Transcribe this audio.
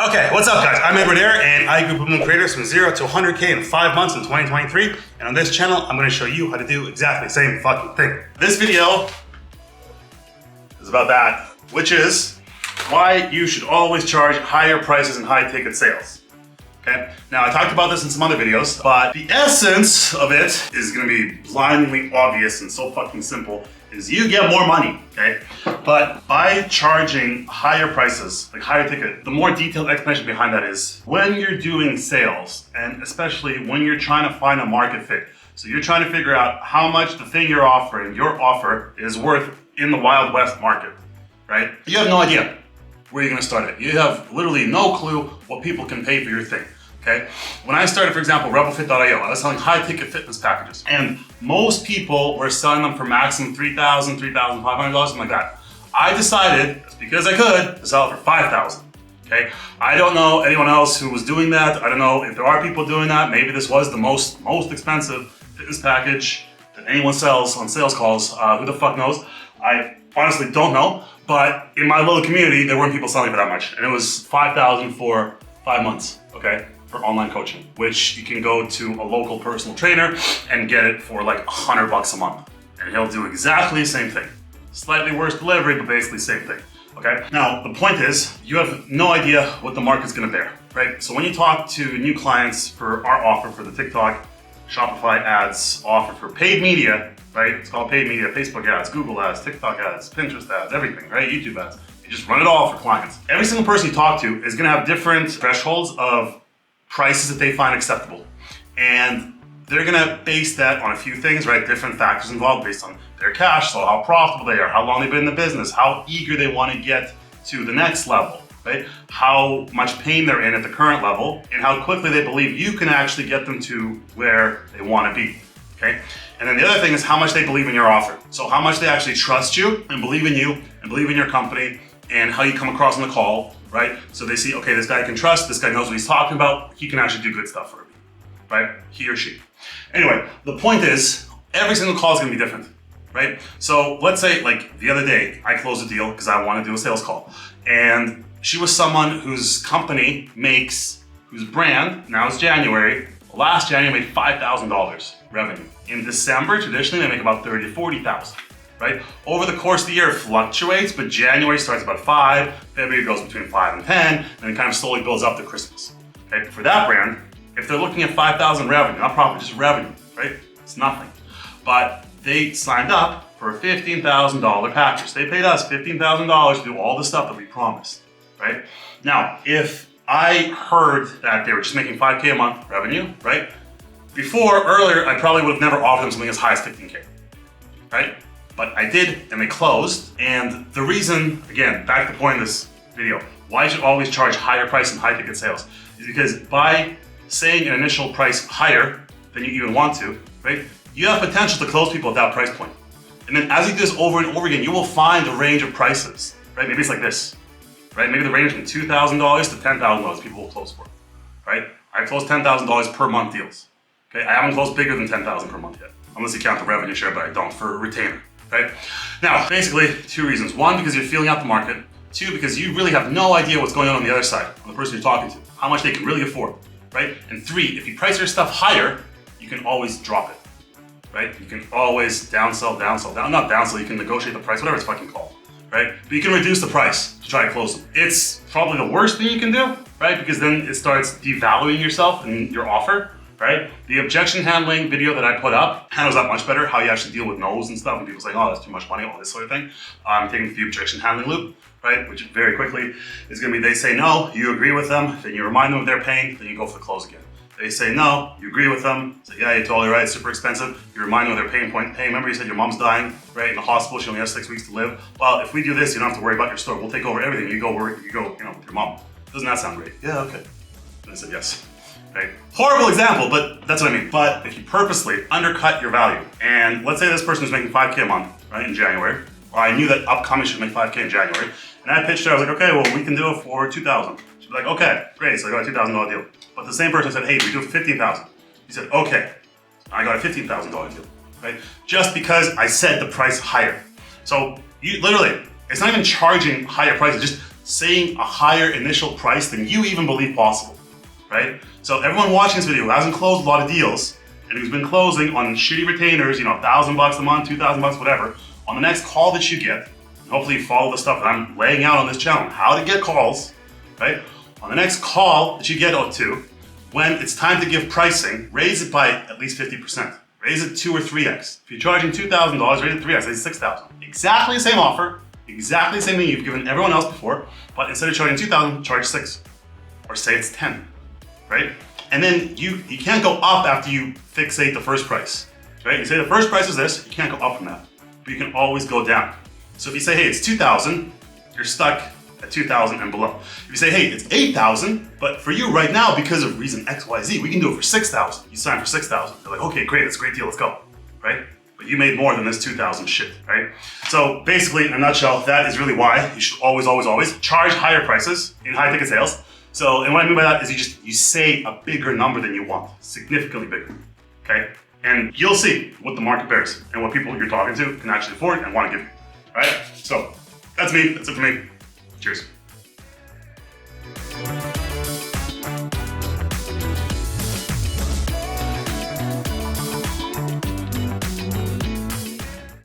Okay, what's up guys? I'm Edward here and I grew women creators from 0 to 100K in 5 months in 2023. And on this channel, I'm gonna show you how to do exactly the same fucking thing. This video is about that, which is why you should always charge higher prices and high ticket sales. Okay, now I talked about this in some other videos, but the essence of it is gonna be blindingly obvious and so fucking simple, is you get more money, okay? But by charging higher prices, like higher ticket, the more detailed explanation behind that is when you're doing sales, and especially when you're trying to find a market fit. So you're trying to figure out how much the thing you're offering, your offer, is worth in the Wild West market, right? You have no idea where you're gonna start it. You have literally no clue what people can pay for your thing. Okay. When I started, for example, rebelfit.io, I was selling high ticket fitness packages, and most people were selling them for maximum $3,000, $3,500, something like that. I decided, just because I could, to sell it for $5,000. Okay. I don't know anyone else who was doing that. I don't know if there are people doing that. Maybe this was the most expensive fitness package that anyone sells on sales calls. Who the fuck knows? I honestly don't know. But in my little community, there weren't people selling for that much, and it was $5,000 for 5 months. Okay. For online coaching, which you can go to a local personal trainer and get it for like $100 a month. And he'll do exactly the same thing. Slightly worse delivery, but basically same thing, okay? Now, the point is, you have no idea what the market's gonna bear, right? So when you talk to new clients for our offer for the TikTok, Shopify ads offer for paid media, right? It's called paid media, Facebook ads, Google ads, TikTok ads, Pinterest ads, everything, right? YouTube ads. You just run it all for clients. Every single person you talk to is gonna have different thresholds of prices that they find acceptable. And they're gonna base that on a few things, right? Different factors involved based on their cash flow, how profitable they are, how long they've been in the business, how eager they wanna get to the next level, right? How much pain they're in at the current level, and how quickly they believe you can actually get them to where they wanna be, okay? And then the other thing is how much they believe in your offer. So how much they actually trust you and believe in you and believe in your company and how you come across on the call, right? So they see, okay, this guy I can trust, this guy knows what he's talking about, he can actually do good stuff for me, right? He or she. Anyway, the point is, every single call is gonna be different, right? So let's say, like the other day, I closed a deal because I wanted to do a sales call. And she was someone whose company makes, whose brand, now it's January, last January made $5,000 revenue. In December, traditionally, they make about $30,000 to $40,000. Right? Over the course of the year, it fluctuates, but January starts about 5, February goes between 5 and 10, and it kind of slowly builds up to Christmas. Okay? For that brand, if they're looking at 5,000 revenue, not profit, just revenue, right? It's nothing. But they signed up for a $15,000 package. They paid us $15,000 to do all the stuff that we promised, right? Now, if I heard that they were just making 5K a month revenue, right? Earlier, I probably would have never offered them something as high as 15K, right? But I did, and they closed. And the reason, again, back to the point of this video, why you should always charge higher price and high ticket sales is because by saying an initial price higher than you even want to, right, you have potential to close people at that price point. And then as you do this over and over again, you will find a range of prices, right? Maybe it's like this, right? Maybe the range from $2,000 to $10,000 people will close for, right? I closed $10,000 per month deals, okay? I haven't closed bigger than $10,000 per month yet, unless you count the revenue share, but I don't for a retainer. Right? Now, basically, two reasons. One, because you're feeling out the market. Two, because you really have no idea what's going on the other side, on the person you're talking to, how much they can really afford, right? And three, if you price your stuff higher, you can always drop it, right? You can always not downsell, you can negotiate the price, whatever it's fucking called, right? But you can reduce the price to try to close them. It's probably the worst thing you can do, right? Because then it starts devaluing yourself and your offer. Right? The objection handling video that I put up handles that much better, how you actually deal with no's and stuff, and people say, oh, that's too much money, all this sort of thing. I'm taking the objection handling loop, right? Which very quickly is gonna be, they say no, you agree with them, then you remind them of their pain, then you go for the close again. They say no, you agree with them, say, yeah, you're totally right, it's super expensive. You remind them of their pain point. Hey, remember you said your mom's dying, right? In the hospital, she only has 6 weeks to live. Well, if we do this, you don't have to worry about your store. We'll take over everything. You go, with your mom. Doesn't that sound great? Yeah, okay. And I said, yes. Right? Horrible example, but that's what I mean. But if you purposely undercut your value, and let's say this person is making 5K a month, right, in January, or I knew that upcoming should make 5K in January, and I pitched her, I was like, okay, well, we can do it for 2,000. She'd be like, okay, great, so I got a $2,000 deal. But the same person said, hey, we do it for 15,000. He said, okay, I got a $15,000 deal, right? Just because I said the price higher. So you literally, it's not even charging higher prices, just saying a higher initial price than you even believe possible, right? So everyone watching this video who hasn't closed a lot of deals and who's been closing on shitty retainers, $1,000 a month, $2,000, whatever, on the next call that you get, and hopefully you follow the stuff that I'm laying out on this channel, how to get calls, right? On the next call that you get to, when it's time to give pricing, raise it by at least 50%. Raise it 2 or 3x. If you're charging $2,000, raise it 3x, raise it $6,000. Exactly the same offer, exactly the same thing you've given everyone else before, but instead of charging $2,000, charge 6, or say it's 10, right? And then you can't go up after you fixate the first price, right? You say the first price is this, you can't go up from that, but you can always go down. So if you say, hey, it's 2,000, you're stuck at 2,000 and below. If you say, hey, it's 8,000, but for you right now, because of reason X, Y, Z, we can do it for 6,000. You sign for 6,000. They're like, okay, great, it's a great deal, let's go, right? But you made more than this 2,000 shit, right? So basically, in a nutshell, that is really why you should always, always, always charge higher prices in high ticket sales. So, and what I mean by that is you say a bigger number than you want, significantly bigger, okay? And you'll see what the market bears and what people you're talking to can actually afford and want to give you, all right? So that's me, that's it for me. Cheers.